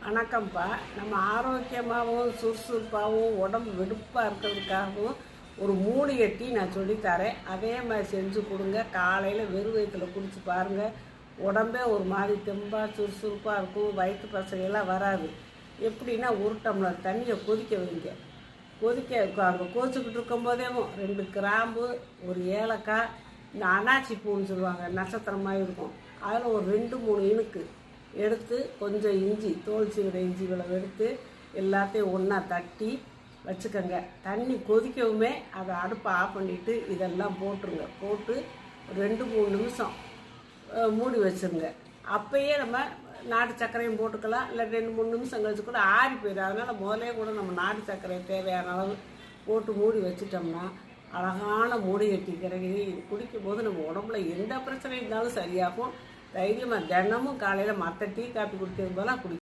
வணக்கம்ப்பா. நம்ம ஆரோக்கியமாகவும் சுறுசுறுப்பாகவும் உடம்பு வெடுப்பாக இருக்கிறதுக்காகவும் ஒரு மூலிகை டீ நான் சொல்லித்தரேன். அதே மாதிரி செஞ்சு கொடுங்க. காலையில் வெறும் வயிற்றில் குடிச்சு பாருங்கள். உடம்பே ஒரு மாதிரி தெம்பாக சுறுசுறுப்பாக இருக்கும். வயிற்று பசையெல்லாம் வராது. எப்படின்னா, ஒரு டம்ளர் தண்ணியை கொதிக்க வைங்க. அங்கே கொதிச்சுக்கிட்டு இருக்கும்போதே 2 கிராம்பு, ஒரு ஏலக்காய், இந்த அனாச்சி பூன்னு சொல்லுவாங்க, நட்சத்திரம் மாதிரி இருக்கும், அதில் ஒரு 2-3 இனுக்கு எடுத்து, கொஞ்சம் இஞ்சி, தோல் சீவிர இஞ்சி இவ்வளவு எடுத்து எல்லாத்தையும் ஒன்றா தட்டி வச்சுக்கோங்க. தண்ணி கொதிக்கவுமே அதை அடுப்பை ஆஃப் பண்ணிவிட்டு இதெல்லாம் போட்டுருங்க. போட்டு 2-3 நிமிஷம் மூடி வச்சுருங்க. அப்போயே நம்ம நாட்டு சர்க்கரையும் போட்டுக்கலாம். இல்லை 2-3 நிமிஷம் கழிச்சு கூட ஆறி போயிடும். அதனால் முதலே கூட நம்ம நாட்டு சர்க்கரையை தேவையான அளவு போட்டு மூடி வச்சிட்டோம்னா அழகான மூலிகை டீ கிடைக்குது. இது குடிக்கும்போது நம்ம உடம்புல எந்த பிரச்சனை இருந்தாலும் சரியாகும். தைரியமாக தினமும் காலையில் மற்ற டீ காப்பி குடிக்கிறது போல குடி.